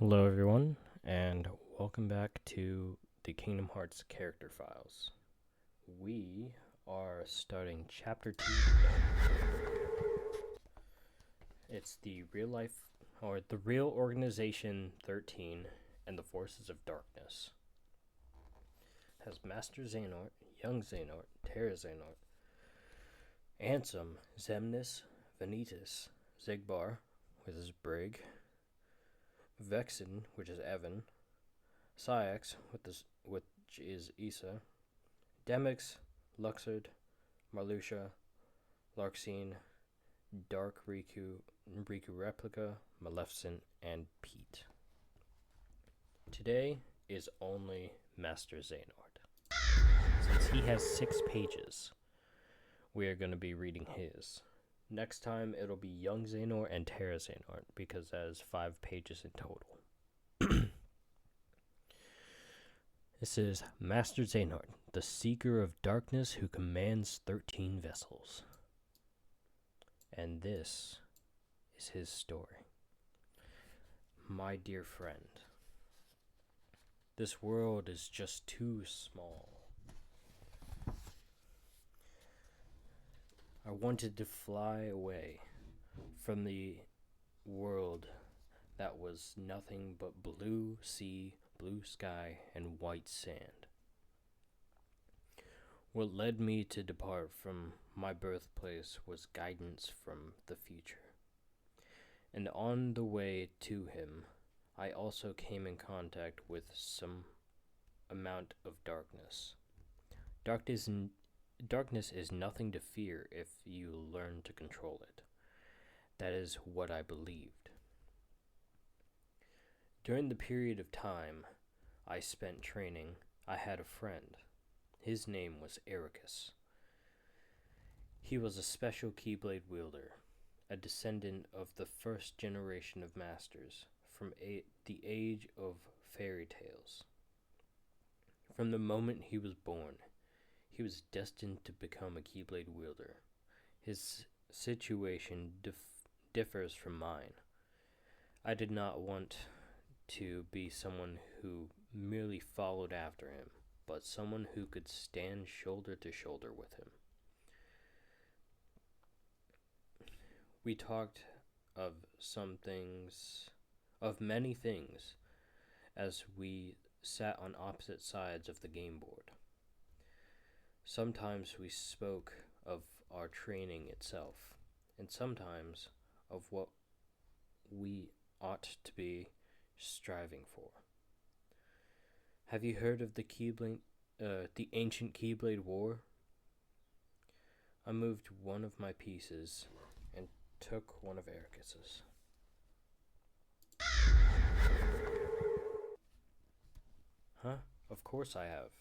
Hello, everyone, and welcome back to the Kingdom Hearts character files. We are starting Chapter 2 today. It's the Real Organization 13 and the Forces of Darkness. It has Master Xehanort, Young Xehanort, Terra Xehanort, Ansem, Xemnas, Vanitas, Xigbar, which is Brig, Vexen, which is Evan, Syx, which is Issa, Demix, Luxord, Marluxia, Larxene, Dark Riku Replica, Maleficent, and Pete. Today is only Master Xehanort. Since he has 6 pages, we are going to be reading his. Next time, it'll be Young Xehanort and Terra Xehanort, because that is 5 pages in total. This is Master Xehanort, the Seeker of Darkness who commands 13 vessels. And this is his story. My dear friend, this world is just too small. I wanted to fly away from the world that was nothing but blue sea, blue sky, and white sand. What led me to depart from my birthplace was guidance from the future. And on the way to him, I also came in contact with some amount of darkness. Darkness is nothing to fear if you learn to control it. That is what I believed. During the period of time I spent training, I had a friend. His name was Ericus. He was a special Keyblade wielder, a descendant of the first generation of masters from the age of fairy tales. From the moment he was born, he was destined to become a Keyblade wielder. His situation differs from mine. I did not want to be someone who merely followed after him, but someone who could stand shoulder to shoulder with him. We talked of many things, as we sat on opposite sides of the game board. Sometimes we spoke of our training itself, and sometimes of what we ought to be striving for. Have you heard of the ancient Keyblade War? I moved one of my pieces and took one of Ericus's. Huh? Of course I have.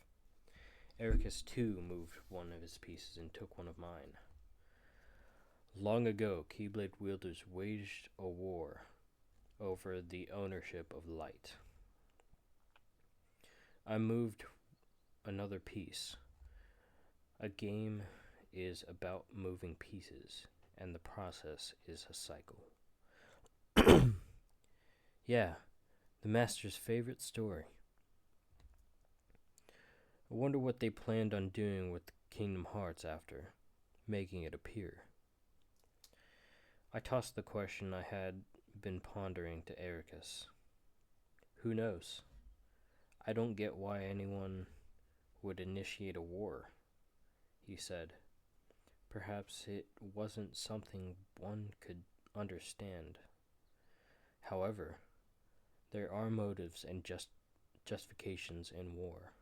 Ericus too moved one of his pieces and took one of mine. Long ago, Keyblade wielders waged a war over the ownership of light. I moved another piece. A game is about moving pieces, and the process is a cycle. Yeah, the master's favorite story. I wonder what they planned on doing with Kingdom Hearts after making it appear. I tossed the question I had been pondering to Ericus. Who knows? I don't get why anyone would initiate a war, he said. Perhaps it wasn't something one could understand. However, there are motives and justifications in war.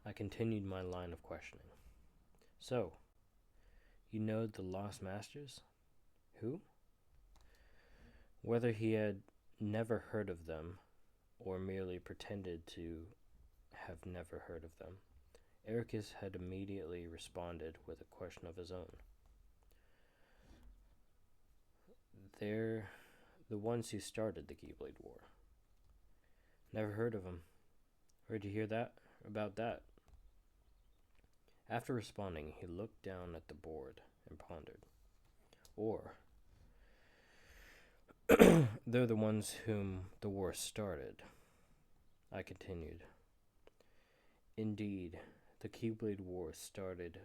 I continued my line of questioning. So, you know the Lost Masters? Who? Whether he had never heard of them, or merely pretended to have never heard of them, Ericus had immediately responded with a question of his own. They're the ones who started the Keyblade War. Never heard of them. Where'd you hear about that? After responding, he looked down at the board and pondered. Or They're the ones whom the war started. I continued. Indeed, the Keyblade War started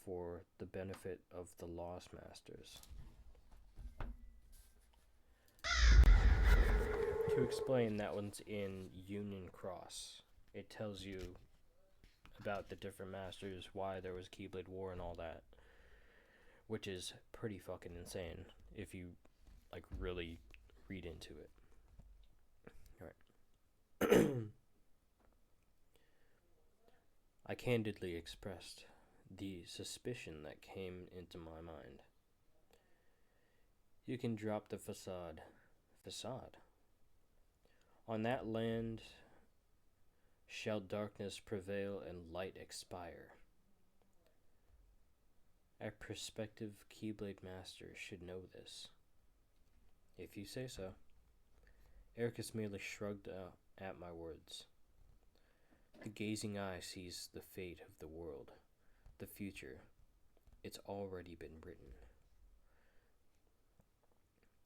for the benefit of the Lost Masters. To explain, that one's in Union Cross. It tells you about the different masters, why there was Keyblade War and all that, which is pretty fucking insane if you like really read into it. Alright. I candidly expressed the suspicion that came into my mind. You can drop the facade. Facade? On that land shall darkness prevail and light expire. A prospective Keyblade Master should know this. If you say so. Ericus merely shrugged at my words. The gazing eye sees the fate of the world, the future. It's already been written.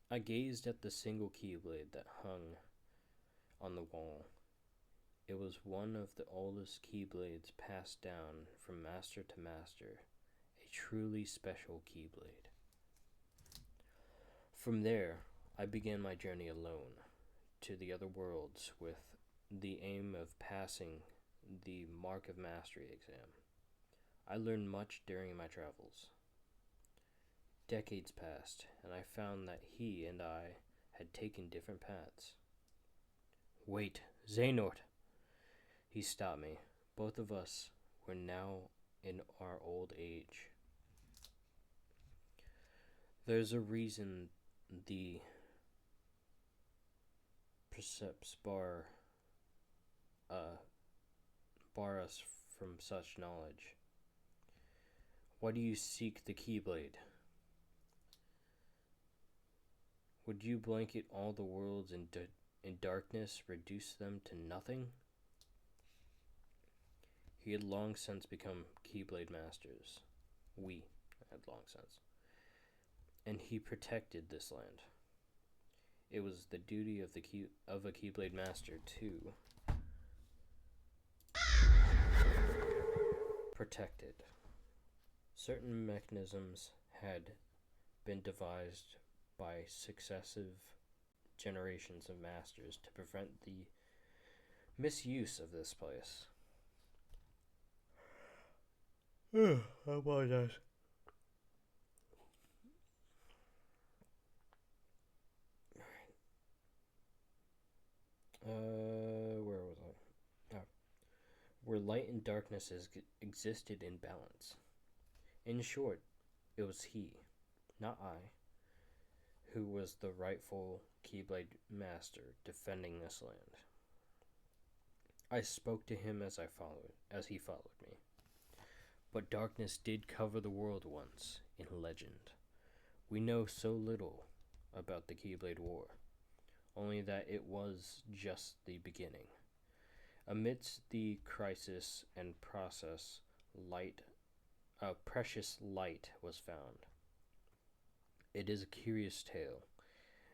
I gazed at the single Keyblade that hung on the wall. It was one of the oldest Keyblades passed down from master to master, a truly special Keyblade. From there, I began my journey alone to the other worlds with the aim of passing the Mark of Mastery exam. I learned much during my travels. Decades passed, and I found that he and I had taken different paths. Wait, Xehanort! He stopped me. Both of us were now in our old age. There's a reason the precepts bar us from such knowledge. Why do you seek the Keyblade? Would you blanket all the worlds in darkness, reduce them to nothing? He had long since become Keyblade Masters. We had long since. And he protected this land. It was the duty of a Keyblade Master to protect it. Certain mechanisms had been devised by successive generations of masters to prevent the misuse of this place. I apologize. Where was I? Oh. Where light and darkness existed in balance. In short, it was he, not I, who was the rightful Keyblade Master defending this land. I spoke to him as he followed me. But darkness did cover the world once, in legend. We know so little about the Keyblade War, only that it was just the beginning. Amidst the crisis and process, precious light was found. It is a curious tale,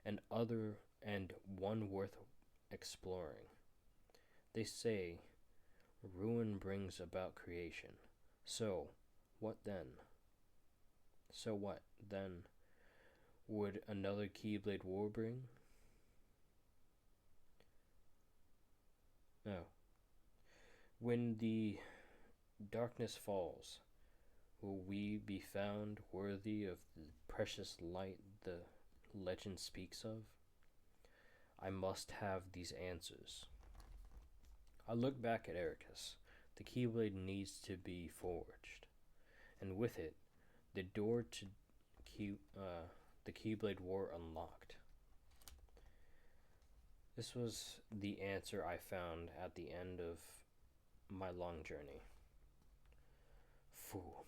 and one worth exploring. They say ruin brings about creation. So what then? Would another Keyblade War bring? No. When the darkness falls, will we be found worthy of the precious light the legend speaks of? I must have these answers. I look back at Ericus. The Keyblade needs to be forged, and with it, the door to the Keyblade War unlocked. This was the answer I found at the end of my long journey. Fool.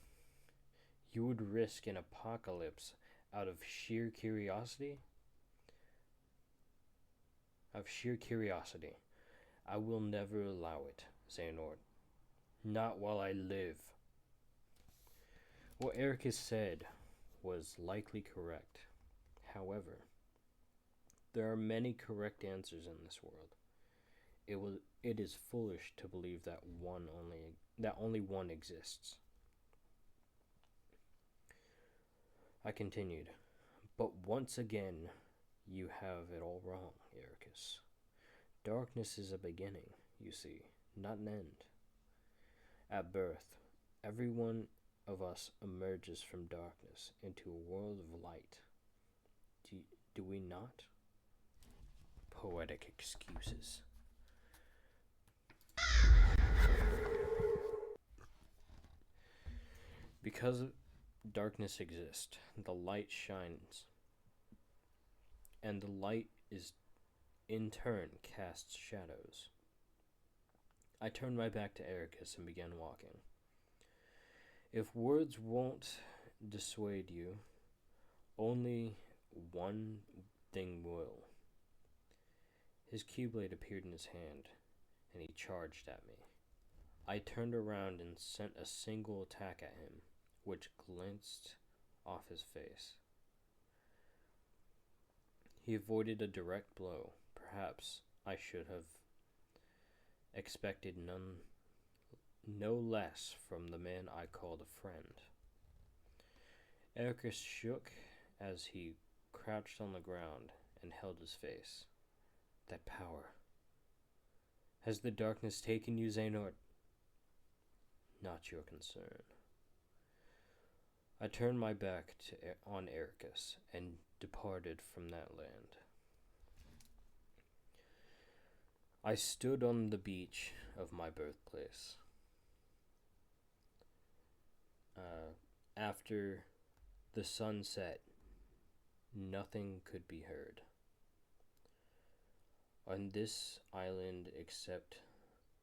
You would risk an apocalypse out of sheer curiosity? I will never allow it, Xehanort. Not while I live. What Ericus said was likely correct. However, There are many correct answers in this world. It is foolish to believe that only one exists. I continued, but once again, you have it all wrong, Ericus. Darkness is a beginning, you see, not an end. At birth, every one of us emerges from darkness into a world of light. Do we not? Poetic excuses. Because darkness exists, the light shines, and the light is in turn casts shadows. I turned my back to Ericus and began walking. If words won't dissuade you, only one thing will. His keyblade appeared in his hand, and he charged at me. I turned around and sent a single attack at him, which glanced off his face. He avoided a direct blow. Perhaps I should have expected no less from the man I called a friend. Ericus shook as he crouched on the ground and held his face. That power. Has the darkness taken you, Xehanort? Not your concern. I turned my back on Ericus and departed from that land. I stood on the beach of my birthplace. After the sun set, nothing could be heard on this island except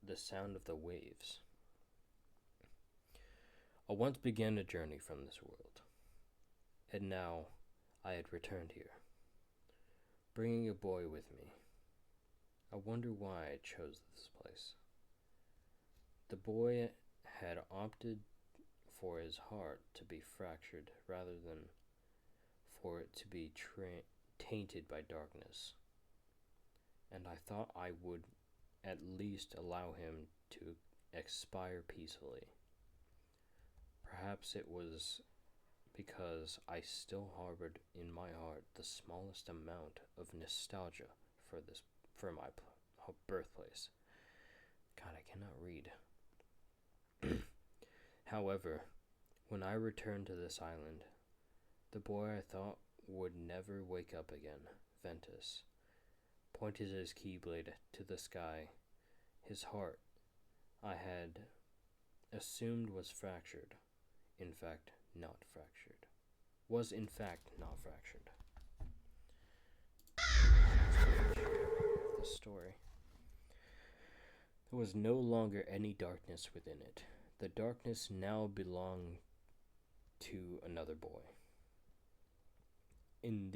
the sound of the waves. I once began a journey from this world, and now I had returned here, bringing a boy with me. I wonder why I chose this place. The boy had opted for his heart to be fractured rather than for it to be tainted by darkness, and I thought I would at least allow him to expire peacefully. Perhaps it was because I still harbored in my heart the smallest amount of nostalgia for my birthplace. God, I cannot read. However, when I returned to this island, the boy I thought would never wake up again, Ventus, pointed his keyblade to the sky. His heart, I had assumed was fractured, in fact not fractured. Was in fact not fractured. The story. There was no longer any darkness within it. The darkness now belonged to another boy. If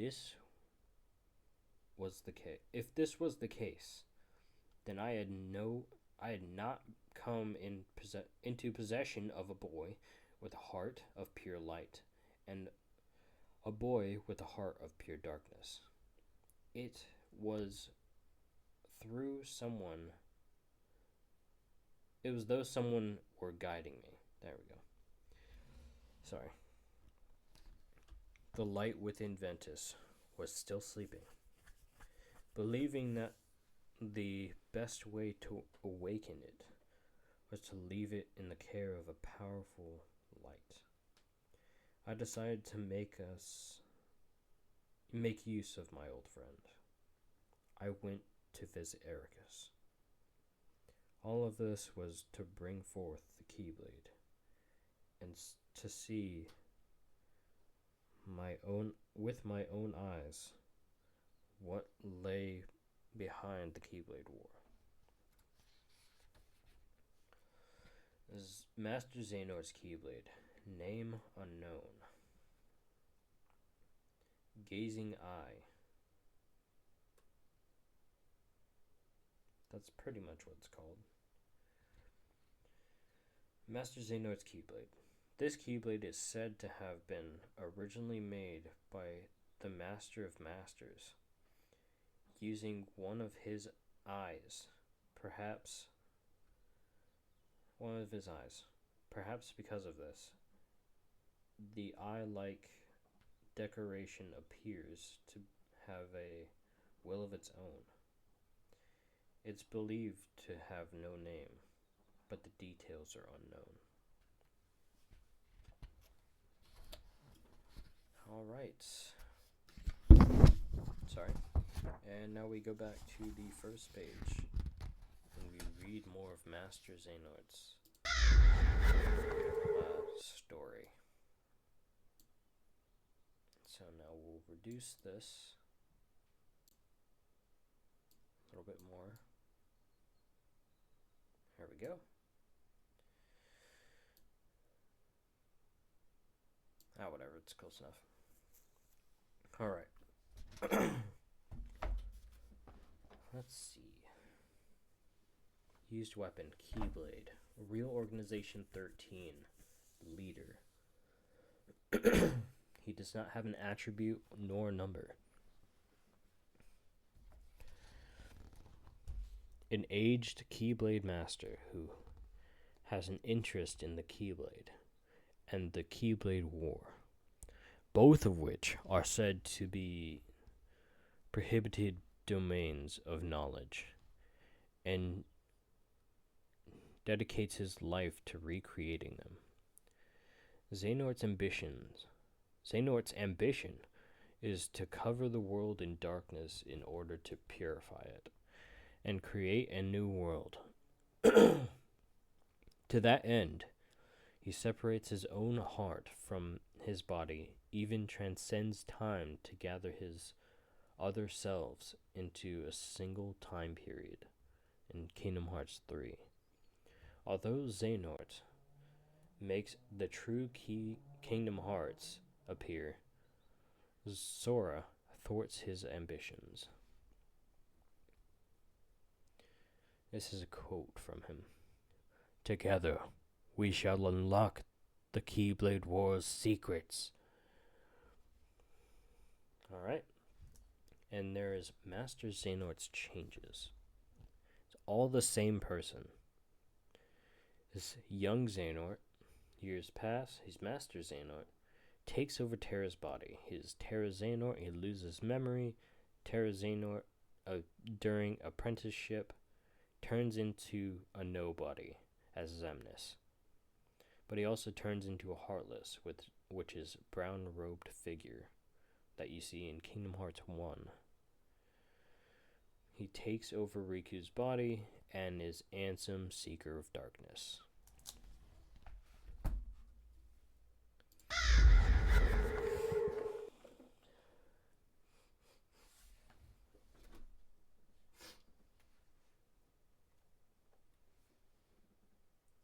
this was the case, then I had not come into possession of a boy with a heart of pure light and a boy with a heart of pure darkness. It was though someone were guiding me. There we go. Sorry. The light within Ventus was still sleeping, believing that the best way to awaken it was to leave it in the care of a powerful light. I decided to make use of my old friend. I went to visit Ericus. All of this was to bring forth the Keyblade and to see with my own eyes what lay behind the Keyblade War. Master Xehanort's Keyblade, name unknown. Gazing Eye. That's pretty much what it's called. Master Xehanort's Keyblade. This Keyblade is said to have been originally made by the Master of Masters. using one of his eyes. Perhaps one of his eyes. Perhaps because of this, the eye-like decoration appears to have a will of its own. It's believed to have no name, but the details are unknown. Alright. Sorry. And now we go back to the first page, and we read more of Master Xehanort's story. So now we'll reduce this a little bit more. There we go. Whatever, it's close enough. Alright. Let's see. Used weapon, Keyblade. Real Organization 13. Leader. He does not have an attribute nor number. An aged Keyblade master who has an interest in the Keyblade and the Keyblade War, both of which are said to be prohibited domains of knowledge, and dedicates his life to recreating them. Xehanort's ambition is to cover the world in darkness in order to purify it and create a new world. To that end, he separates his own heart from his body, even transcends time to gather his other selves into a single time period in Kingdom Hearts 3. Although Xehanort makes the true Kingdom Hearts appear, Sora thwarts his ambitions. This is a quote from him. Together, we shall unlock the Keyblade War's secrets. Alright. And there is Master Xehanort's changes. It's all the same person. This young Xehanort, years pass, he's Master Xehanort, takes over Terra's body. He's Terra Xehanort, he loses memory. Terra Xehanort, during apprenticeship, turns into a nobody as Xemnas. But he also turns into a Heartless, which is a brown-robed figure that you see in Kingdom Hearts 1. He takes over Riku's body and is Ansem, Seeker of Darkness.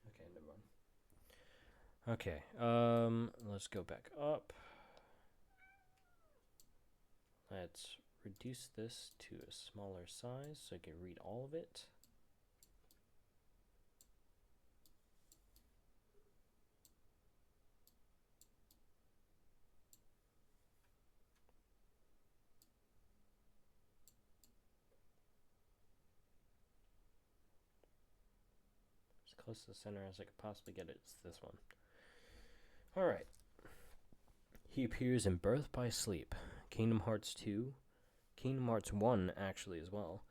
Okay, never mind. Okay, let's go back up. Let's reduce this to a smaller size so I can read all of it. As close to the center as I could possibly get it. It's this one. Alright. He appears in Birth by Sleep, Kingdom Hearts 2, Kingdom Hearts 1 actually as well,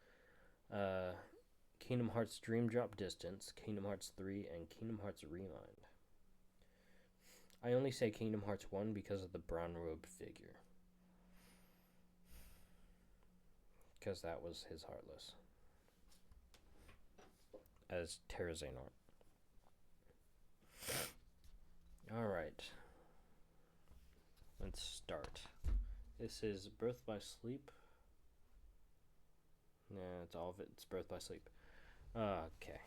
Kingdom Hearts Dream Drop Distance, Kingdom Hearts 3, and Kingdom Hearts Remind. I only say Kingdom Hearts 1 because of the brown robed figure. Because that was his Heartless. As Terra Xehanort. Alright. Let's start. This is Birth by Sleep. Yeah, it's all of it. It's Birth by Sleep. Okay.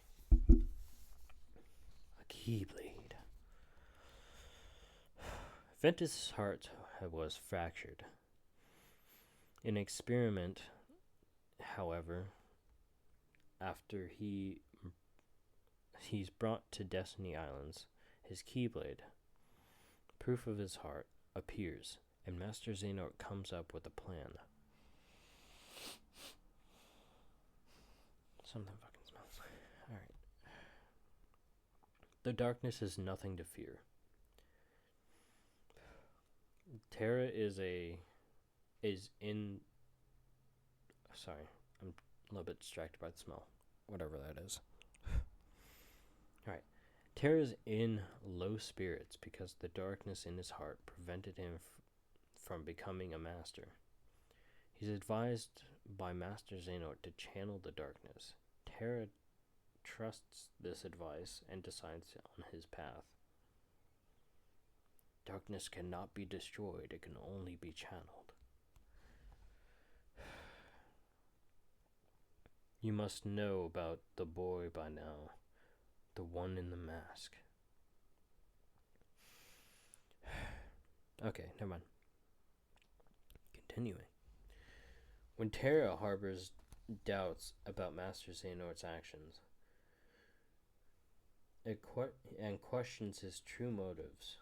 A Keyblade. Ventus' heart was fractured. In an experiment, however, after he's brought to Destiny Islands, his Keyblade, proof of his heart, appears, and Master Xehanort comes up with a plan. Something fucking smells. Alright. The darkness is nothing to fear. Terra is in. Sorry, I'm a little bit distracted by the smell. Whatever that is. Alright. Terra is in low spirits because the darkness in his heart prevented him from becoming a master. He's advised by Master Xehanort to channel the darkness. Terra trusts this advice and decides on his path. Darkness cannot be destroyed, it can only be channeled. You must know about the boy by now, the one in the mask. Okay, never mind. Continuing. When Terra harbors doubts about Master Xehanort's actions and questions his true motives,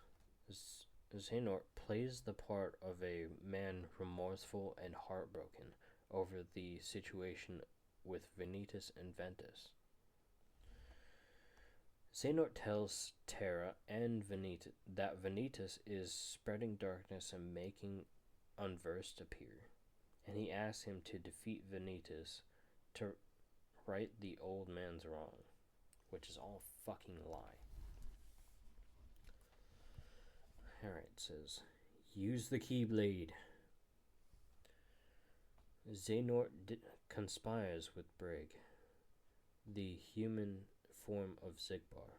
Xehanort plays the part of a man remorseful and heartbroken over the situation with Vanitas and Ventus. Xehanort tells Terra and Vanitas that Vanitas is spreading darkness and making Unversed appear, and he asks him to defeat Vanitas to right the old man's wrong, which is all fucking lie. Alright, it says, use the Keyblade. Xehanort conspires with Brig, the human form of Xigbar,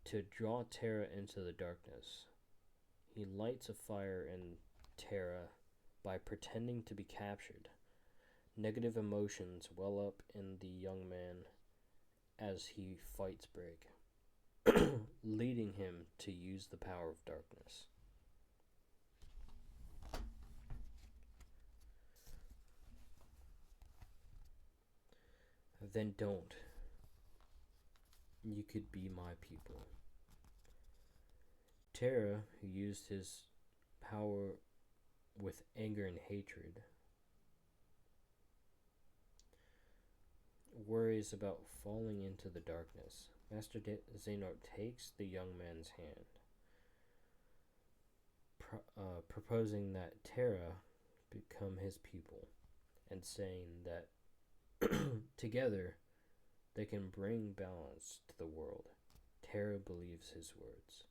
to draw Terra into the darkness. He lights a fire in Terra by pretending to be captured. Negative emotions well up in the young man as he fights Brig, leading him to use the power of darkness. Then don't. You could be my pupil. Terra, who used his power with anger and hatred, worries about falling into the darkness. Master Xehanort takes the young man's hand, proposing that Terra become his pupil, and saying that together they can bring balance to the world. Terra believes his words.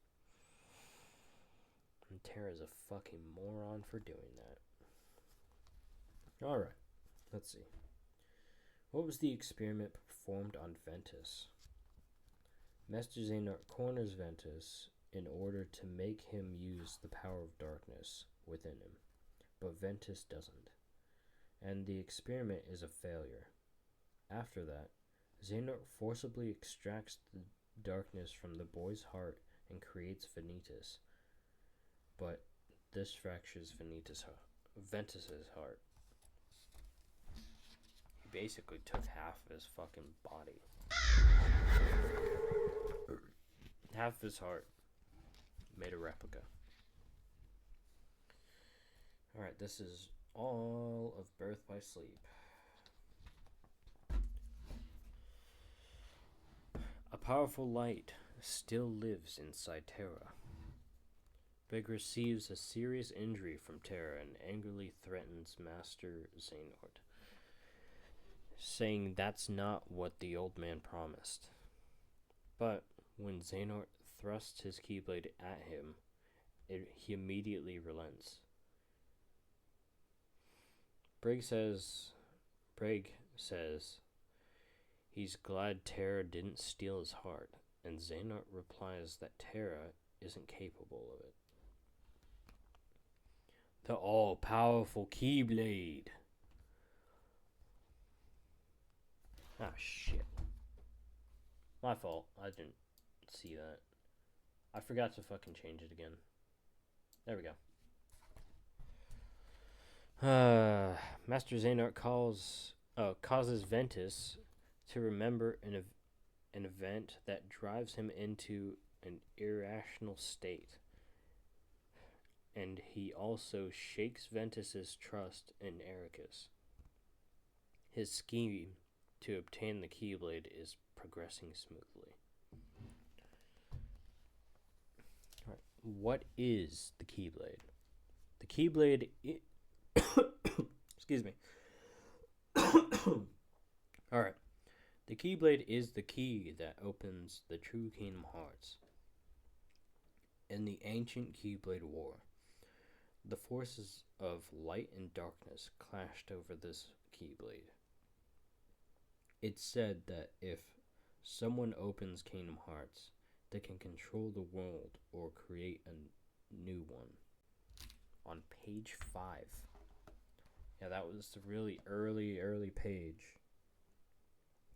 And Terra's a fucking moron for doing that. Alright, let's see. What was the experiment performed on Ventus? Master Xehanort corners Ventus in order to make him use the power of darkness within him, but Ventus doesn't, and the experiment is a failure. After that, Xehanort forcibly extracts the darkness from the boy's heart and creates Vanitas, but this fractures Ventus's heart. He basically took half of his fucking body. Half of his heart. Made a replica. Alright, this is all of Birth by Sleep. A powerful light still lives inside Terra. Brig receives a serious injury from Terra and angrily threatens Master Xehanort, saying that's not what the old man promised. But when Xehanort thrusts his Keyblade at him, he immediately relents. Brig says he's glad Terra didn't steal his heart, and Xehanort replies that Terra isn't capable of it. The all-powerful Keyblade. Ah, shit. My fault. I didn't see that. I forgot to fucking change it again. There we go. Master Xehanort causes Ventus to remember an event that drives him into an irrational state. And he also shakes Ventus's trust in Ericus. His scheme to obtain the Keyblade is progressing smoothly. All right. What is the Keyblade? The Keyblade excuse me. Alright. The Keyblade is the key that opens the true Kingdom Hearts. In the ancient Keyblade War, the forces of light and darkness clashed over this Keyblade. It's said that if someone opens Kingdom Hearts, they can control the world or create a new one. On page 5. Yeah, that was the really early page.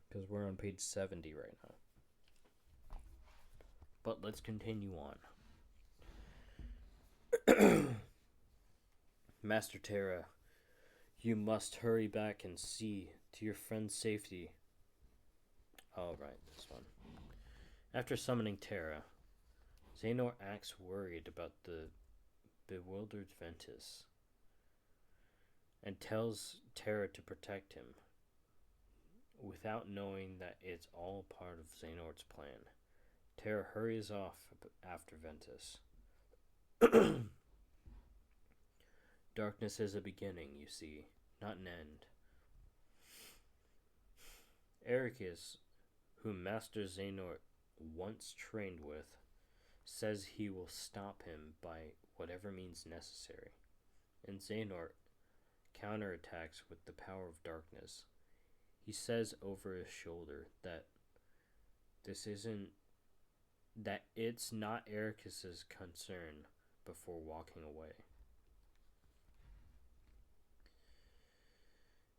Because we're on page 70 right now. But let's continue on. Master Terra, you must hurry back and see to your friend's safety. Oh, right, this one. After summoning Terra, Xehanort acts worried about the bewildered Ventus and tells Terra to protect him, without knowing that it's all part of Xehanort's plan. Terra hurries off after Ventus. Darkness is a beginning, you see, not an end. Ericus, whom Master Xehanort once trained with, says he will stop him by whatever means necessary, and Xehanort counterattacks with the power of darkness. He says over his shoulder that it's not Ericus's concern before walking away.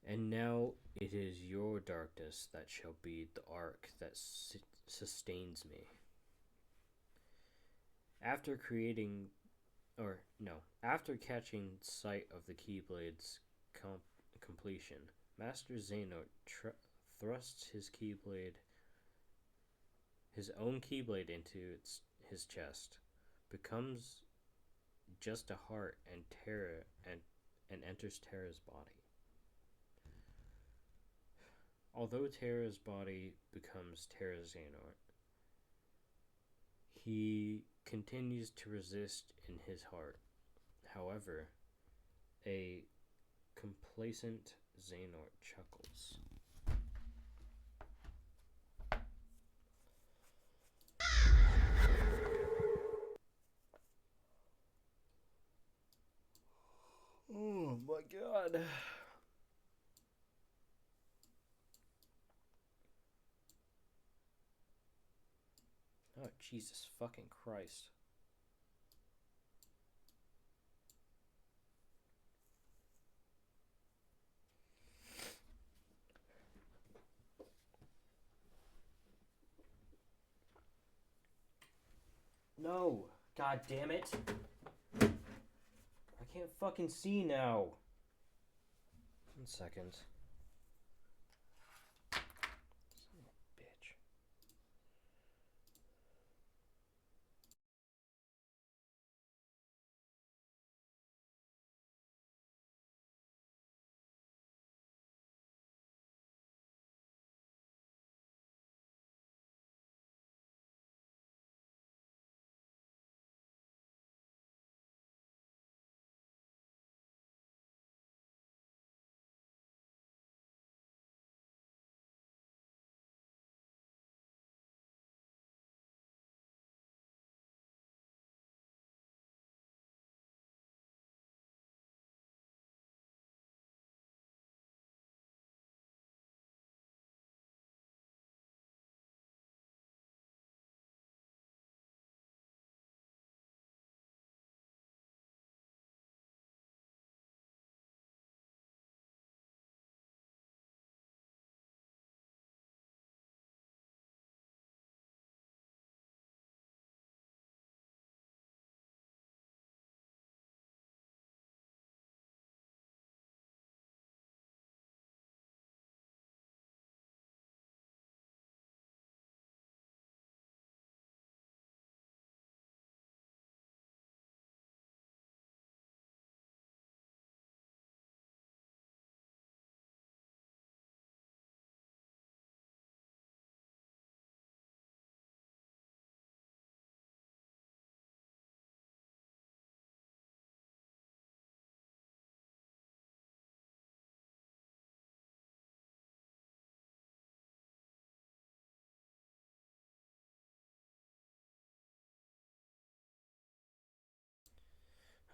And now it is your darkness that shall be the arc that sustains me. After catching sight of the Keyblade's completion, Master Xehanort thrusts his own Keyblade into his chest, becomes just a heart, and enters Terra's body. Although Terra's body becomes Terra Xehanort, he continues to resist in his heart. However, a complacent Xehanort chuckles. Oh my god. Oh, Jesus fucking Christ. No! God damn it! I can't fucking see now. 1 second.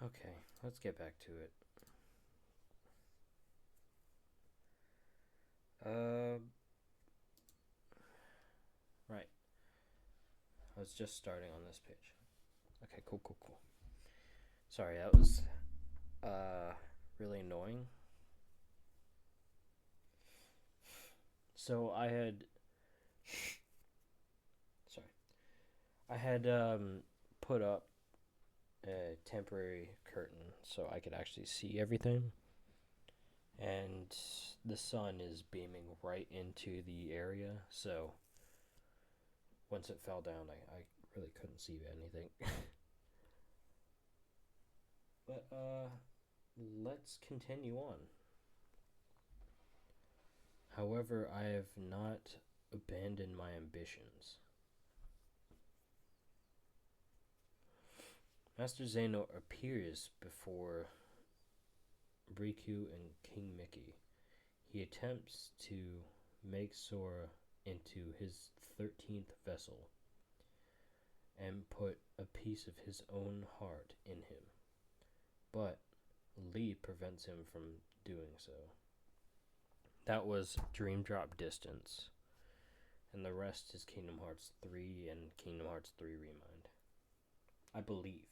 Okay, let's get back to it. Right. I was just starting on this page. Okay, cool. Sorry, that was really annoying. So I had put up a temporary curtain so I could actually see everything. And the sun is beaming right into the area, so once it fell down, I really couldn't see anything. But let's continue on. However, I have not abandoned my ambitions. Master Xehanort appears before Riku and King Mickey. He attempts to make Sora into his 13th vessel and put a piece of his own heart in him. But Lee prevents him from doing so. That was Dream Drop Distance. And the rest is Kingdom Hearts 3 and Kingdom Hearts 3 Remind. I believe.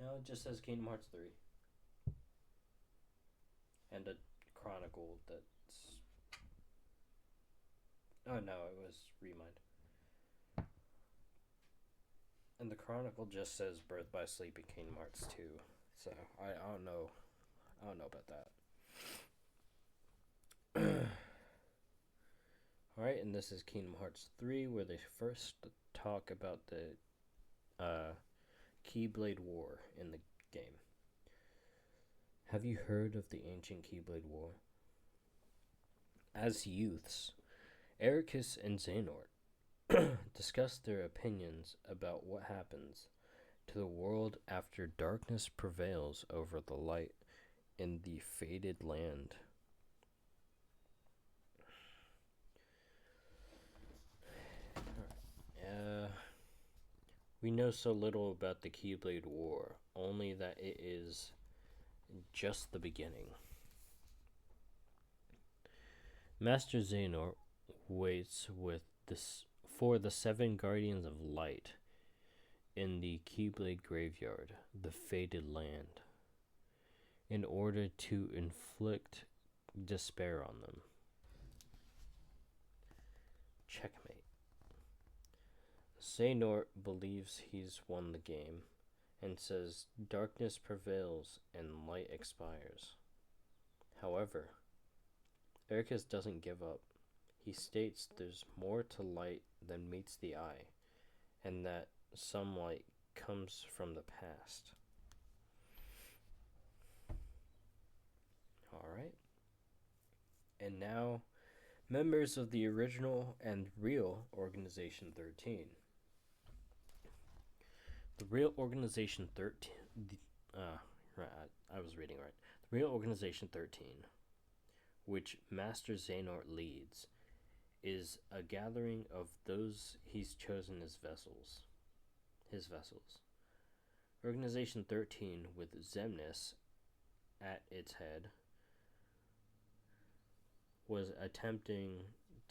No, it just says Kingdom Hearts 3. And a chronicle that's... Oh no, it was Remind. And the chronicle just says Birth by Sleep in Kingdom Hearts 2. So, I don't know. I don't know about that. Alright, and this is Kingdom Hearts 3, where they first talk about the Keyblade War in the game. Have you heard of the ancient Keyblade War? As youths, Ericus and Xehanort discuss their opinions about what happens to the world after darkness prevails over the light in the fated land. We know so little about the Keyblade War, only that it is just the beginning. Master Xehanort waits for the 7 Guardians of Light in the Keyblade Graveyard, the fated land, in order to inflict despair on them. Checkmate. Xehanort believes he's won the game and says darkness prevails and light expires. However, Ericus doesn't give up. He states there's more to light than meets the eye, and that some light comes from the past. Alright. And now, members of the original and real Organization 13. The real Organization 13... I was reading right. The real Organization 13, which Master Xehanort leads, is a gathering of those he's chosen as his vessels. Organization 13, with Xemnas at its head, was attempting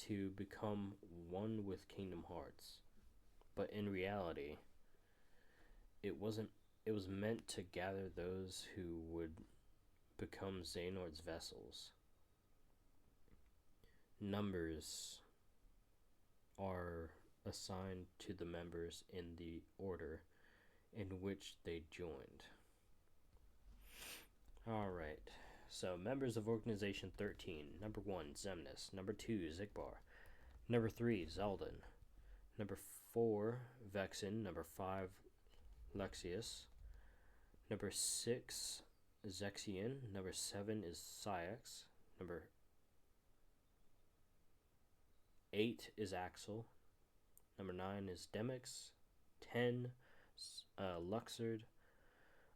to become one with Kingdom Hearts, but in reality, it was meant to gather those who would become Xehanort's vessels. Numbers are assigned to the members in the order in which they joined. Alright, so members of Organization 13. Number 1, Xemnas. Number 2, Xigbar. Number 3, Zeldin. Number 4, Vexen. Number 5, Lexius. Number 6, Zexion. Number 7 is Cyax. Number 8 is Axel. Number 9 is Demix. 10, Luxord.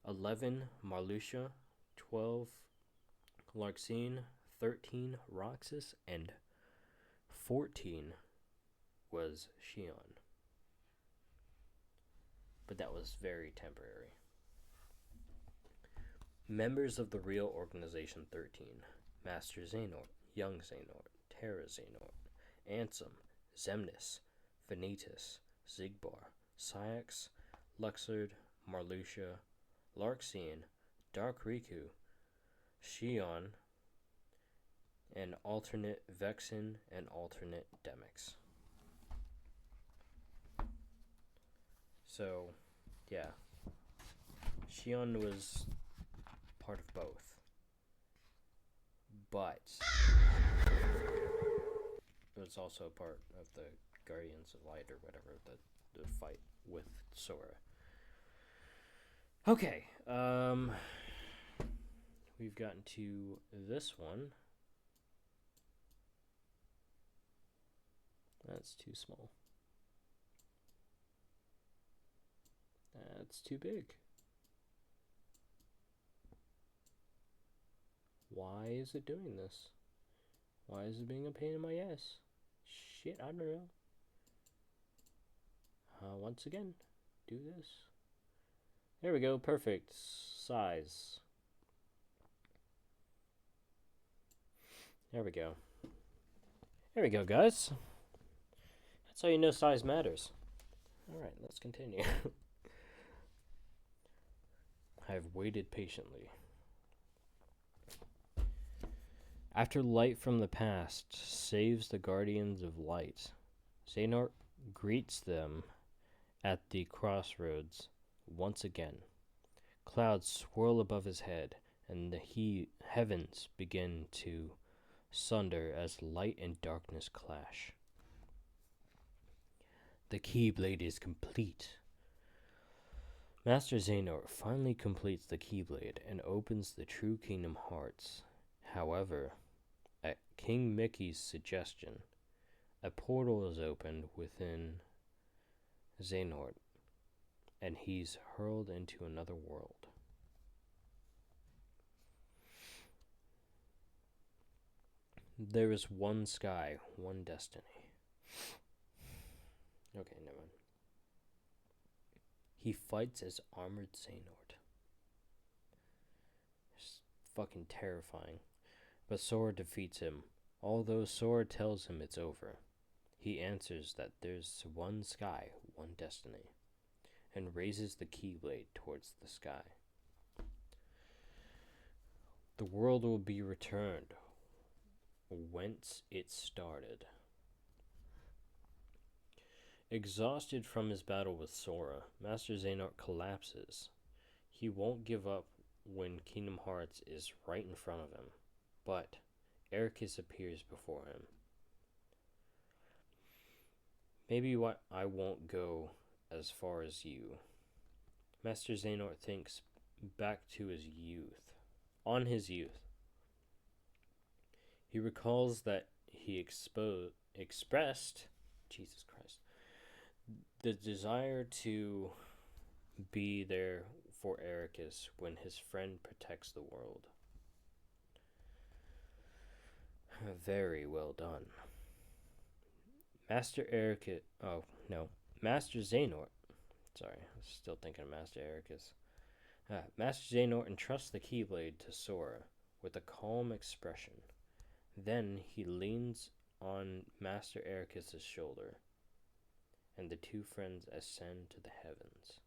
11, Marluxia. 12, Larxene. 13, Roxas. And 14 was Xion. but that was very temporary. Members of the real Organization 13: Master Xehanort, Young Xehanort, Terra Xehanort, Ansem, Xemnas, Vanitas, Zigbar, Syax, Luxord, Marluxia, Larxian, Dark Riku, Xion, and alternate Vexen and alternate Demix. So, yeah. Xion was part of both. But it was also a part of the Guardians of Light or whatever, the fight with Sora. Okay, we've gotten to this one. That's too small. That's too big. Why is it doing this? Why is it being a pain in my ass? Shit, I don't know. Once again, do this. There we go, perfect size. There we go. There we go, guys. That's how you know size matters. Alright, let's continue. I have waited patiently. After light from the past saves the Guardians of Light, Xehanort greets them at the crossroads once again. Clouds swirl above his head, and the heavens begin to sunder as light and darkness clash. The Keyblade is complete. Master Xehanort finally completes the Keyblade and opens the true Kingdom Hearts. However, at King Mickey's suggestion, a portal is opened within Xehanort, and he's hurled into another world. There is one sky, one destiny. Okay, never mind. He fights as armored Xehanort. It's fucking terrifying. But Sora defeats him. Although Sora tells him it's over, he answers that there's one sky, one destiny, and raises the Keyblade towards the sky. The world will be returned whence it started. Exhausted from his battle with Sora, Master Xehanort collapses. He won't give up when Kingdom Hearts is right in front of him, but Ericus appears before him. Maybe I won't go as far as you. Master Xehanort thinks back to his youth. On his youth, he recalls that he expressed, Jesus Christ, the desire to be there for Ericus when his friend protects the world. Very well done. Master Xehanort. Sorry, I was still thinking of Master Ericus. Master Xehanort entrusts the Keyblade to Sora with a calm expression. Then he leans on Master Ericus' shoulder, and the two friends ascend to the heavens.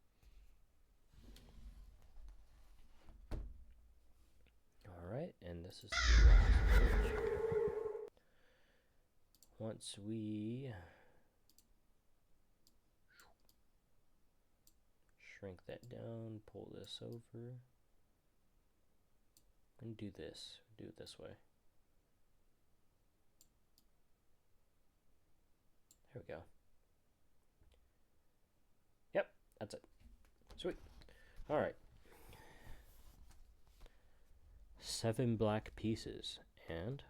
Alright, and this is the last page. Once we shrink that down, pull this over, and do this. Do it this way. There we go. Yep, that's it. Sweet. Alright. 7 black pieces, and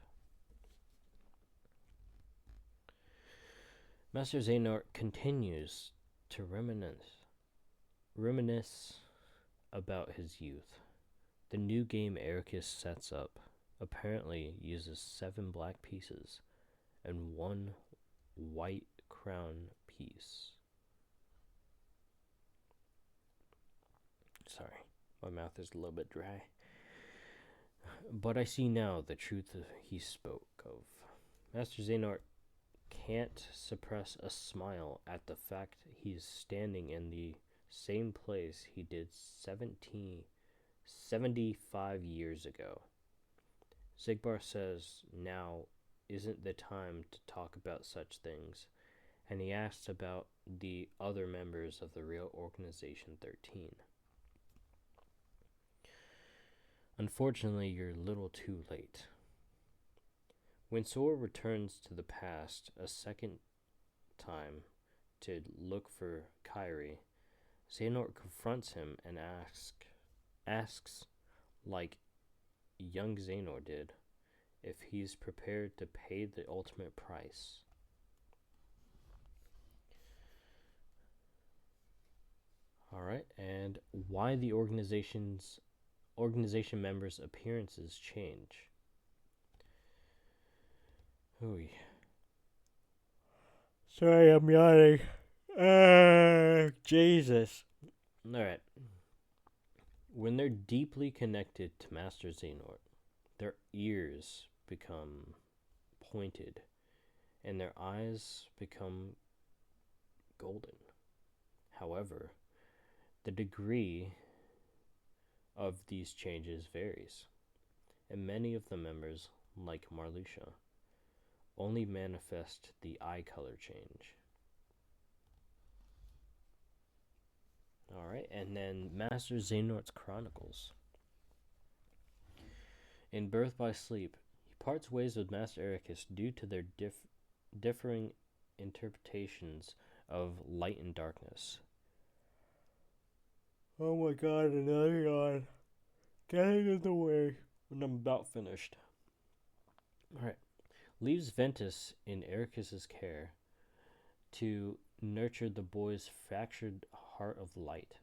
Master Xehanort continues to reminisce about his youth. The new game Ericus sets up apparently uses 7 black pieces and 1 white crown piece. Sorry, my mouth is a little bit dry. But I see now the truth he spoke of. Master Xehanort can't suppress a smile at the fact he's standing in the same place he did 75 years ago. Zigbar says now isn't the time to talk about such things, and he asks about the other members of the real Organization 13. Unfortunately, you're a little too late. When Sora returns to the past a second time to look for Kairi, Xehanort confronts him and asks, like young Xehanort did, if he's prepared to pay the ultimate price. Alright, and why the organization members' appearances change. Ooh. Sorry, I'm yawning. Jesus. Alright. When they're deeply connected to Master Xehanort, their ears become pointed and their eyes become golden. However, the degree of these changes varies, and many of the members, like Marluxia, only manifest the eye color change. Alright, and then Master Xehanort's Chronicles. In Birth by Sleep, he parts ways with Master Ericus due to their differing interpretations of light and darkness. Oh my god, another yawn. Getting in the way when I'm about finished. Alright. Leaves Ventus in Ericus's care to nurture the boy's fractured heart of light.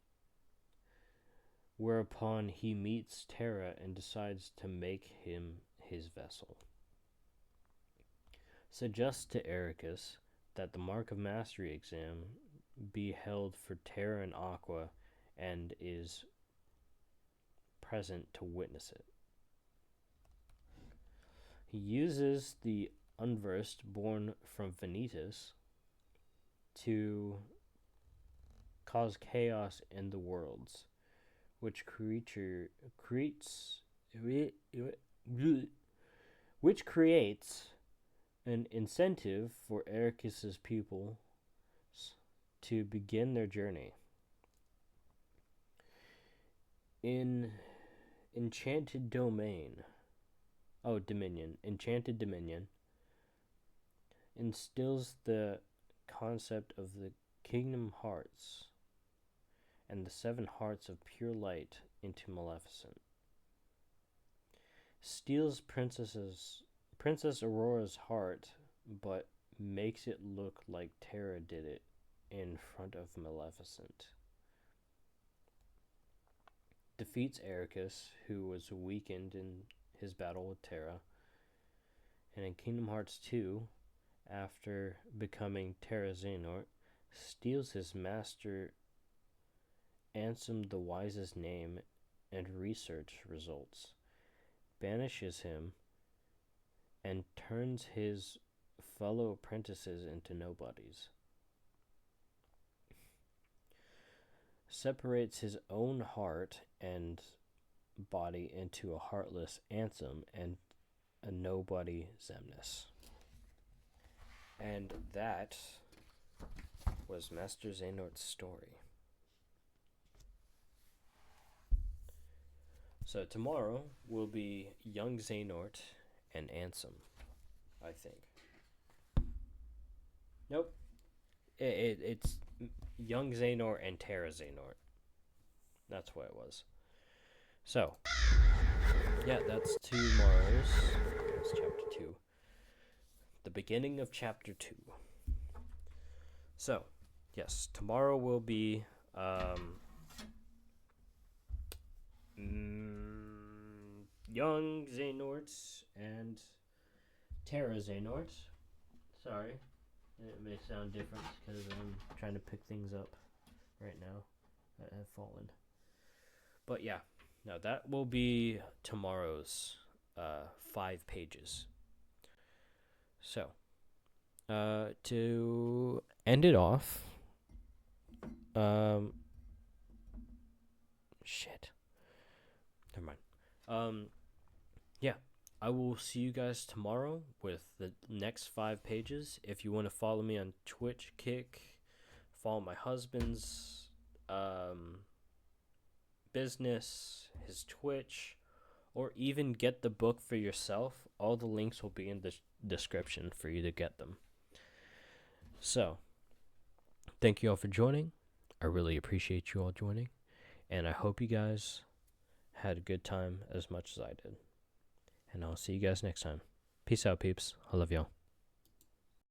Whereupon he meets Terra and decides to make him his vessel. Suggests to Ericus that the Mark of Mastery exam be held for Terra and Aqua and is present to witness it. He uses the Unversed born from Vanitas to cause chaos in the worlds, which creates an incentive for Ericus's pupils to begin their journey. In Enchanted Dominion, instills the concept of the Kingdom Hearts and the 7 hearts of pure light into Maleficent. Steals Princess Aurora's heart, but makes it look like Terra did it in front of Maleficent. Defeats Ericus, who was weakened in his battle with Terra. And in Kingdom Hearts 2, after becoming Terra Xehanort, steals his master Ansem the Wise's name and research results, banishes him, and turns his fellow apprentices into nobodies. Separates his own heart and body into a heartless Ansem and a nobody Xemnas. And that was Master Xehanort's story. So tomorrow will be young Xehanort and Ansem, I think. Nope. It's young Xehanort and Terra Xehanort. That's what it was. So, yeah, that's tomorrow's. That's chapter 2. The beginning of chapter 2. So, yes, tomorrow will be young Xehanort and Terra Xehanort. Sorry, it may sound different because I'm trying to pick things up right now that have fallen. But yeah, no, that will be tomorrow's 5 pages. So, to end it off, um, shit, never mind. Yeah, I will see you guys tomorrow with the next 5 pages. If you want to follow me on Twitch, Kick, follow my husband's business, his Twitch, or even get the book for yourself, all the links will be in the description for you to get them. So, thank you all for joining. I really appreciate you all joining, and I hope you guys had a good time as much as I did. And I'll see you guys next time. Peace out, peeps. I love y'all.